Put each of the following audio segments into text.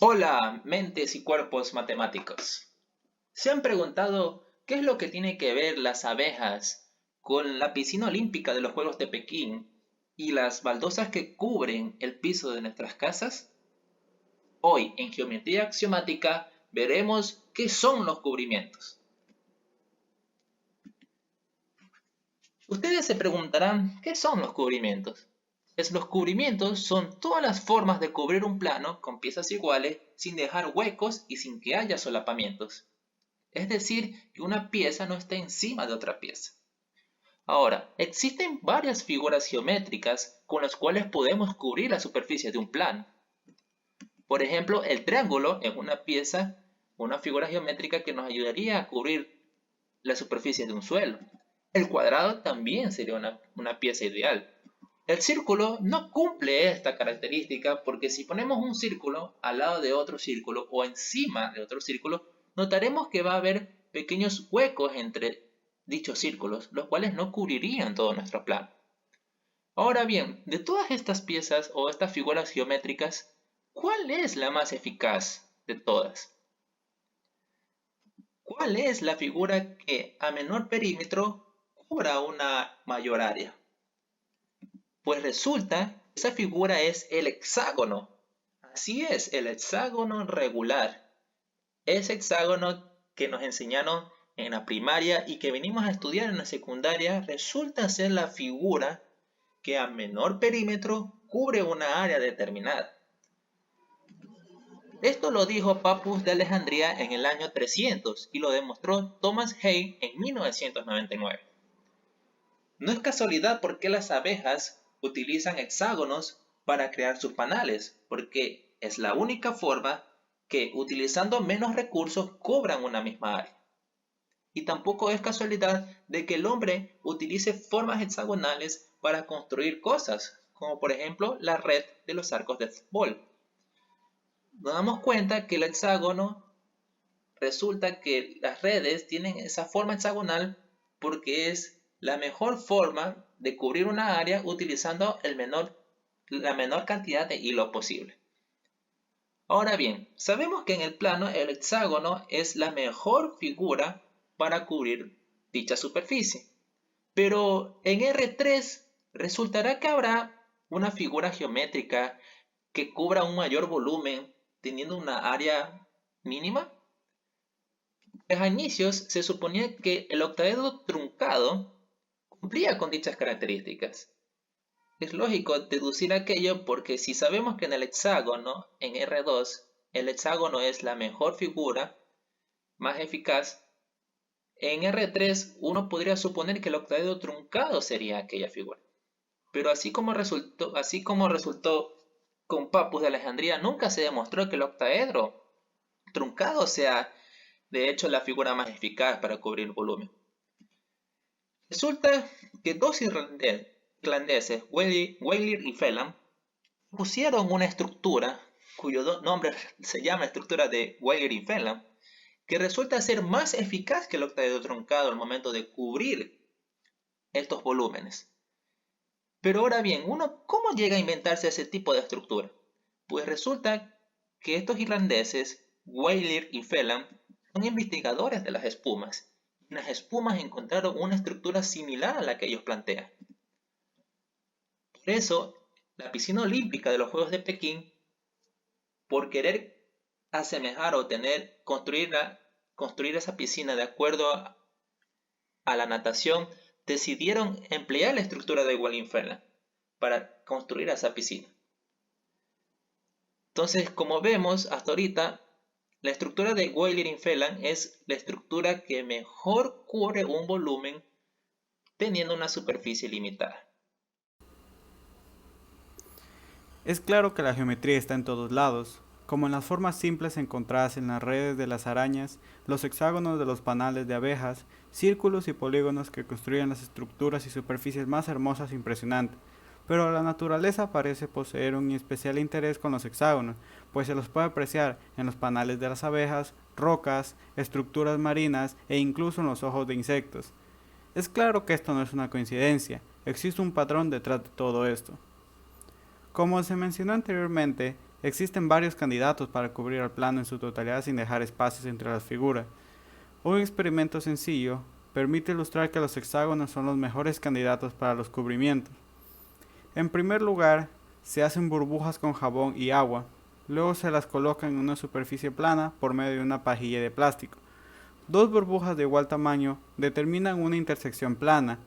Hola, mentes y cuerpos matemáticos. ¿Se han preguntado qué es lo que tiene que ver las abejas con la piscina olímpica de los Juegos de Pekín y las baldosas que cubren el piso de nuestras casas? Hoy, en Geometría Axiomática, veremos qué son los cubrimientos. Ustedes se preguntarán, ¿qué son los cubrimientos? Los cubrimientos son todas las formas de cubrir un plano con piezas iguales sin dejar huecos y sin que haya solapamientos. Es decir, que una pieza no está encima de otra pieza. Ahora, existen varias figuras geométricas con las cuales podemos cubrir la superficie de un plano. Por ejemplo, el triángulo es una figura geométrica que nos ayudaría a cubrir la superficie de un suelo. El cuadrado también sería una pieza ideal. El círculo no cumple esta característica porque si ponemos un círculo al lado de otro círculo o encima de otro círculo, notaremos que va a haber pequeños huecos entre dichos círculos, los cuales no cubrirían todo nuestro plano. Ahora bien, de todas estas piezas o estas figuras geométricas, ¿cuál es la más eficaz de todas? ¿Cuál es la figura que a menor perímetro cubra una mayor área? Pues resulta que esa figura es el hexágono. Así es, el hexágono regular. Ese hexágono que nos enseñaron en la primaria y que venimos a estudiar en la secundaria resulta ser la figura que a menor perímetro cubre una área determinada. Esto lo dijo Pappus de Alejandría en el año 300 y lo demostró Thomas Hay en 1999. No es casualidad por qué las abejas utilizan hexágonos para crear sus panales, porque es la única forma que utilizando menos recursos cubran una misma área. Y tampoco es casualidad de que el hombre utilice formas hexagonales para construir cosas, como por ejemplo la red de los arcos de fútbol. Nos damos cuenta que el hexágono resulta que las redes tienen esa forma hexagonal porque es la mejor forma de cubrir una área utilizando la menor cantidad de hilo posible. Ahora bien, sabemos que en el plano el hexágono es la mejor figura para cubrir dicha superficie. Pero en R3 resultará que habrá una figura geométrica que cubra un mayor volumen teniendo una área mínima. A inicios se suponía que el octaedro truncado cumplía con dichas características. Es lógico deducir aquello porque si sabemos que en el hexágono, en R2, el hexágono es la mejor figura, más eficaz, en R3 uno podría suponer que el octaedro truncado sería aquella figura. Pero así como resultó con Pappus de Alejandría, nunca se demostró que el octaedro truncado sea de hecho la figura más eficaz para cubrir el volumen. Resulta que dos irlandeses, Weyler y Phelan, pusieron una estructura cuyo nombre se llama estructura de Weyler y Phelan, que resulta ser más eficaz que el octaedro truncado al momento de cubrir estos volúmenes. Pero ahora bien, ¿cómo llega a inventarse ese tipo de estructura? Pues resulta que estos irlandeses, Weyler y Phelan, son investigadores de las espumas. En las espumas encontraron una estructura similar a la que ellos plantean. Por eso, la piscina olímpica de los Juegos de Pekín, por querer asemejar o construir esa piscina de acuerdo a la natación, decidieron emplear la estructura de Weyler y Phelan para construir esa piscina. Entonces, como vemos hasta ahorita, la estructura de Weyler y Phelan es la estructura que mejor cubre un volumen teniendo una superficie limitada. Es claro que la geometría está en todos lados, como en las formas simples encontradas en las redes de las arañas, los hexágonos de los panales de abejas, círculos y polígonos que construyen las estructuras y superficies más hermosas e impresionantes. Pero la naturaleza parece poseer un especial interés con los hexágonos, pues se los puede apreciar en los panales de las abejas, rocas, estructuras marinas e incluso en los ojos de insectos. Es claro que esto no es una coincidencia, existe un patrón detrás de todo esto. Como se mencionó anteriormente, Existen varios candidatos para cubrir el plano en su totalidad sin dejar espacios entre las figuras. Un experimento sencillo permite ilustrar que los hexágonos son los mejores candidatos para los cubrimientos. En primer lugar, se hacen burbujas con jabón y agua. Luego se las coloca en una superficie plana por medio de una pajilla de plástico. Dos burbujas de igual tamaño determinan una intersección plana.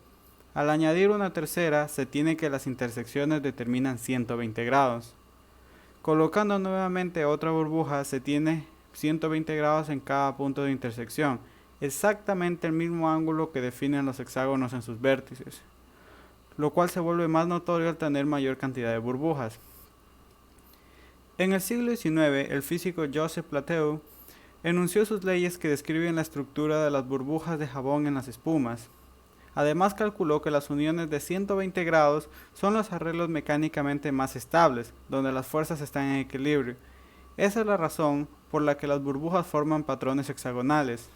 Al añadir una tercera, se tiene que las intersecciones determinan 120 grados. Colocando nuevamente otra burbuja, se tiene 120 grados en cada punto de intersección, exactamente el mismo ángulo que definen los hexágonos en sus vértices, lo cual se vuelve más notorio al tener mayor cantidad de burbujas. En el siglo XIX, el físico Joseph Plateau enunció sus leyes que describen la estructura de las burbujas de jabón en las espumas. Además calculó que las uniones de 120 grados son los arreglos mecánicamente más estables, donde las fuerzas están en equilibrio. Esa es la razón por la que las burbujas forman patrones hexagonales.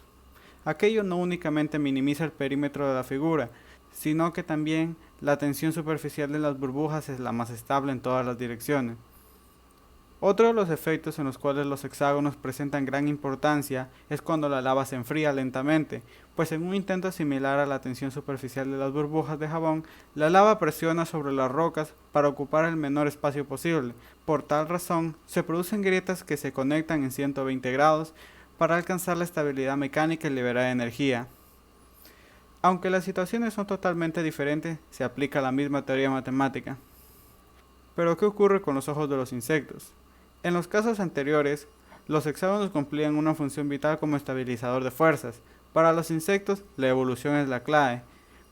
Aquello no únicamente minimiza el perímetro de la figura, sino que también la tensión superficial de las burbujas es la más estable en todas las direcciones. Otro de los efectos en los cuales los hexágonos presentan gran importancia es cuando la lava se enfría lentamente, pues en un intento similar a la tensión superficial de las burbujas de jabón, la lava presiona sobre las rocas para ocupar el menor espacio posible. Por tal razón, se producen grietas que se conectan en 120 grados para alcanzar la estabilidad mecánica y liberar energía. Aunque las situaciones son totalmente diferentes, se aplica la misma teoría matemática. Pero ¿qué ocurre con los ojos de los insectos? En los casos anteriores, los hexágonos cumplían una función vital como estabilizador de fuerzas. Para los insectos, la evolución es la clave,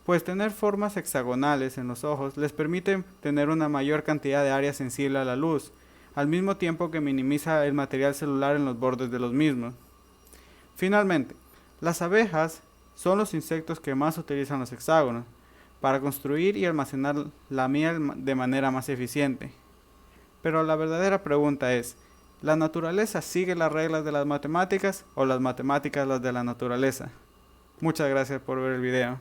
pues tener formas hexagonales en los ojos les permite tener una mayor cantidad de área sensible a la luz, al mismo tiempo que minimiza el material celular en los bordes de los mismos. Finalmente, las abejas son los insectos que más utilizan los hexágonos para construir y almacenar la miel de manera más eficiente. Pero la verdadera pregunta es, ¿la naturaleza sigue las reglas de las matemáticas o las matemáticas las de la naturaleza? Muchas gracias por ver el video.